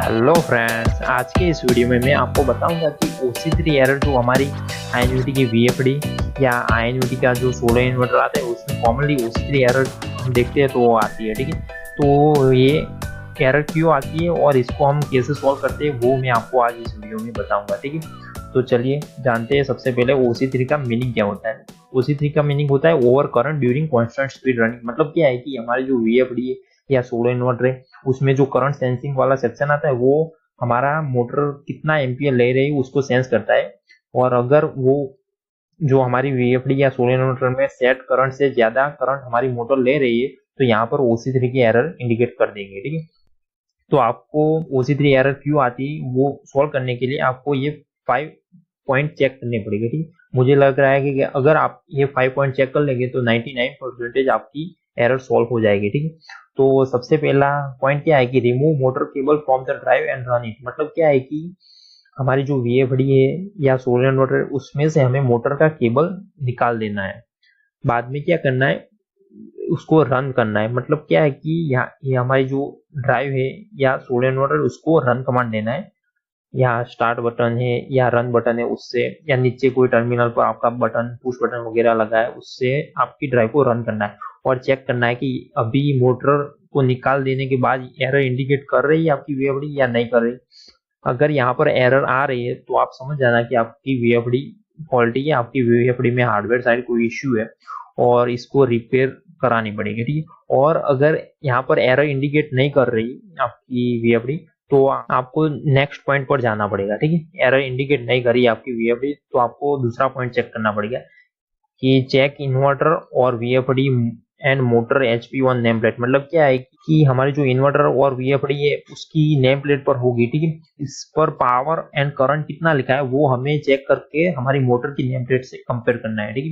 Hello friends, आज के इस वीडियो में मैं आपको बताऊंगा कि OC3 एरर जो हमारी INVITI की VFD या INVITI का जो सोलर इन्वर्टर आता है उसमें कॉमनली OC3 एरर हम देखते हैं तो वो आती है। ठीक है, तो ये एरर क्यों आती है और इसको हम कैसे सॉल्व करते हैं वो मैं आपको आज इस वीडियो में बताऊंगा। ठीक है, तो चलिए जानते हैं सबसे पहले OC3 का मीनिंग क्या होता है। OC3 का मीनिंग होता है over current during constant speed running. मतलब क्या है कि हमारी जो VFD या सोलर इन्वर्टर है उसमें जो करंट सेंसिंग वाला सेक्शन आता है वो हमारा मोटर कितना एम्पियर ले रही है उसको सेंस करता है, और अगर वो जो हमारी VFD या सोलर इन्वर्टर में सेट करंट से ज्यादा करंट हमारी मोटर ले रही है तो यहाँ पर OC3 की एरर इंडिकेट कर देंगे। ठीक है, तो आपको OC3 एरर क्यों आती है वो सॉल्व करने के लिए आपको ये 5 पॉइंट चेक करने पड़ेंगे। ठीक, मुझे लग रहा है कि अगर आप ये 5 पॉइंट चेक कर लेंगे तो 99% आपकी एरर सॉल्व हो जाएगी। ठीक है, तो सबसे पहला पॉइंट क्या है कि remove motor cable from the drive and run it. मतलब क्या है कि हमारी जो VFD है या सोलर इन्वर्टर उसमें से हमें मोटर का केबल निकाल देना है, बाद में क्या करना है उसको रन करना है। मतलब क्या है कि यहाँ ये हमारी जो ड्राइव है या सोलर इन्वर्टर उसको रन कमांड देना है, या स्टार्ट बटन है या रन बटन है उससे, या नीचे कोई टर्मिनल पर आपका बटन पुश बटन वगैरह लगा है उससे आपकी ड्राइव को रन करना है और चेक करना है कि अभी मोटर को निकाल देने के बाद एरर इंडिकेट कर रही है आपकी VFD या नहीं कर रही। अगर यहाँ पर एरर आ रही है तो आप समझ जाना कि आपकी VFD फॉल्टी है, आपकी VFD में हार्डवेयर साइड कोई इश्यू है और इसको रिपेयर करानी पड़ेगी। ठीक है, और अगर यहाँ पर एरर इंडिकेट नहीं कर रही आपकी VFD तो आपको नेक्स्ट पॉइंट पर जाना पड़ेगा। ठीक है, एरर इंडिकेट नहीं करी आपकी VFD तो आपको दूसरा पॉइंट चेक करना पड़ेगा कि चेक इन्वर्टर और VFD and motor HP1 name plate. मतलब क्या है कि हमारी जो इन्वर्टर और VFD है उसकी नेम प्लेट पर होगी। ठीक है, इस पर पावर एंड करंट कितना लिखा है वो हमें चेक करके हमारी मोटर की नेम प्लेट से कंपेयर करना है। ठीक है,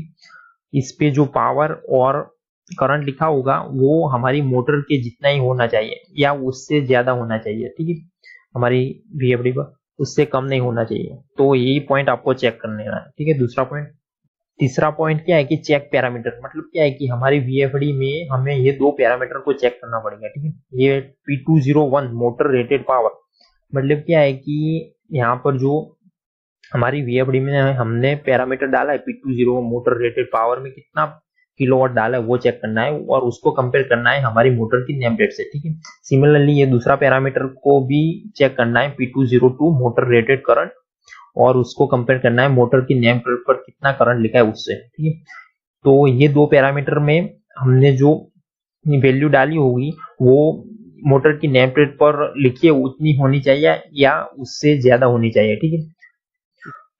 इस पे जो पावर और करंट लिखा होगा वो हमारी मोटर के जितना ही होना चाहिए या उससे ज्यादा होना चाहिए। ठीक है, हमारी VFD पर उससे कम नहीं होना चाहिए। तो यही पॉइंट आपको चेक करने है। ठीक है, दूसरा पॉइंट। तीसरा पॉइंट क्या है कि चेक पैरामीटर। मतलब क्या है कि हमारी VFD में हमें ये दो पैरामीटर को चेक करना पड़ेगा। ठीक है, ये P201 मोटर रेटेड पावर। मतलब क्या है कि यहाँ पर जो हमारी VFD में हमने पैरामीटर डाला है P201 मोटर रेटेड पावर में कितना किलोवाट डाला है वो चेक करना है और उसको कंपेयर करना है हमारी मोटर की नेम प्लेट से। ठीक है, सिमिलरली ये दूसरा पैरामीटर को भी चेक करना है P202 मोटर रेटेड करंट और उसको कंपेयर करना है मोटर की नेम प्लेट पर कितना करंट लिखा है उससे। ठीक है, तो ये दो पैरामीटर में हमने जो वैल्यू डाली होगी वो मोटर की नेम प्लेट पर लिखी है उतनी होनी चाहिए या उससे ज्यादा होनी चाहिए। ठीक है,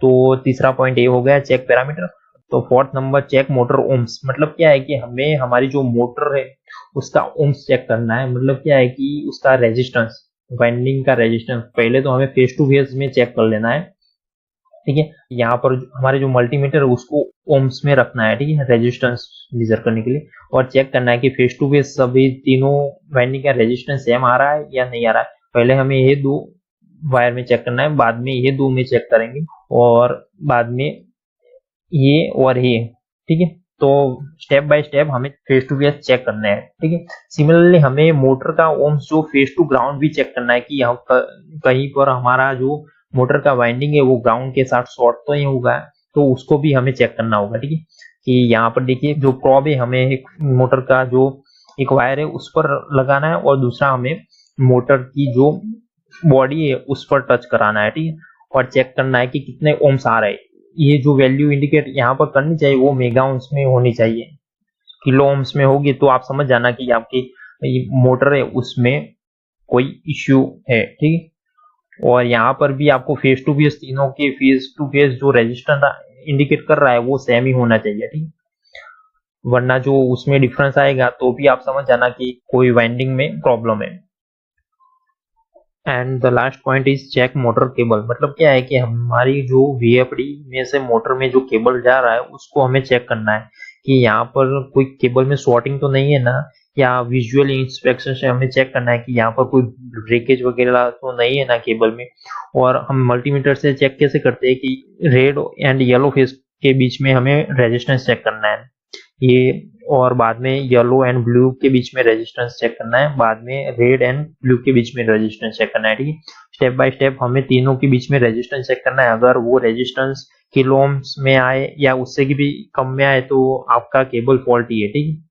तो तीसरा पॉइंट ये हो गया चेक पैरामीटर। तो fourth number check motor ohms. मतलब क्या है कि हमें हमारी जो मोटर है उसका ओम्स चेक करना है। मतलब क्या है कि उसका रेजिस्टेंस, वाइंडिंग का रेजिस्टेंस पहले तो हमें फेस टू फेस में चेक कर लेना है। ठीक है, यहाँ पर हमारे जो मल्टीमीटर है उसको ओम्स में रखना है। ठीक है, रेजिस्टेंस मेजर करने के लिए, और चेक करना है कि फेस टू फेस सभी तीनों वाइंडिंग का रेजिस्टेंस सेम आ रहा है या नहीं आ रहा है। पहले हमें ये दो वायर में चेक करना है, बाद में ये दो में चेक करेंगे और बाद में ये और ये। ठीक है, तो स्टेप बाय स्टेप हमें फेस टू फेस चेक करना है। ठीक है, सिमिलरली हमें मोटर का ओम्स जो फेस टू ग्राउंड भी चेक करना है कि यहाँ कहीं पर हमारा जो मोटर का वाइंडिंग है वो ग्राउंड के साथ शॉर्ट तो नहीं होगा, तो उसको भी हमें चेक करना होगा। ठीक है, कि यहाँ पर देखिए जो प्रॉब है हमें एक मोटर का जो एक वायर है उस पर लगाना है और दूसरा हमें मोटर की जो बॉडी है उस पर टच कराना है। ठीक है, और चेक करना है कि कितने ओम्स आ रहे हैं। ये जो वैल्यू इंडिकेट यहाँ पर करनी चाहिए वो मेगा ओम्स में होनी चाहिए। किलो ओम्स में होगी तो आप समझ जाना कि आपकी मोटर है उसमें कोई इश्यू है। ठीक है, और यहाँ पर भी आपको फेस टू फेस तीनों के फेस टू फेस जो रेजिस्टेंस इंडिकेट कर रहा है वो सेम ही होना चाहिए। ठीक, वरना जो उसमें डिफरेंस आएगा तो भी आप समझ जाना कि कोई वाइंडिंग में प्रॉब्लम है। And the last point is check motor cable. मतलब क्या है कि हमारी जो VFD में से मोटर में जो केबल जा रहा है उसको हमें चेक करना है कि यहाँ पर कोई केबल में शॉर्टिंग तो नहीं है ना, या विजुअल इंस्पेक्शन से हमें चेक करना है कि यहाँ पर कोई ब्रेकेज वगैरह तो नहीं है ना केबल में। और हम मल्टीमीटर से चेक कैसे करते हैं कि रेड एंड येलो फेज के बीच में हमें रेजिस्टेंस चेक करना है ये, और बाद में येलो एंड ब्लू के बीच में रेजिस्टेंस चेक करना है, बाद में रेड एंड ब्लू के बीच में रेजिस्टेंस चेक करना है। ठीक है, स्टेप बाय स्टेप हमें तीनों के बीच में रेजिस्टेंस चेक करना है। अगर वो रेजिस्टेंस किलो ओम्स में आए या उससे भी कम में आए तो आपका केबल फॉल्टी है। ठीक है,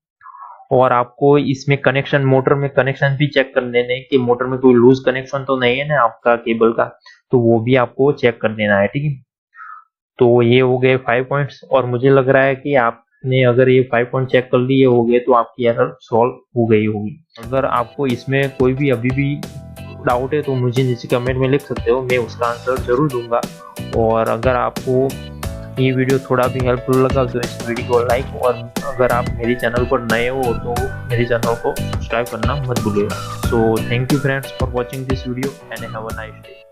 और आपको इसमें कनेक्शन, मोटर में कनेक्शन भी चेक कर लेने कि मोटर में कोई लूज कनेक्शन तो नहीं है ना आपका केबल का, तो वो भी आपको चेक कर लेना है। ठीक है, तो ये हो गए 5 पॉइंट्स, और मुझे लग रहा है कि आपने अगर ये 5 पॉइंट चेक कर लिए होंगे तो आपकी एरर सॉल्व हो गई होगी। अगर आपको इसमें कोई भी अभी भी डाउट है तो मुझे नीचे कमेंट में लिख सकते हो, मैं उसका आंसर जरूर दूंगा। और अगर आपको ये वीडियो थोड़ा भी हेल्पफुल लगा तो इस वीडियो को लाइक, और अगर आप मेरे चैनल पर नए हो तो मेरे चैनल को सब्सक्राइब करना मत भूलिएगा। So thank you friends for watching this video and have a nice day.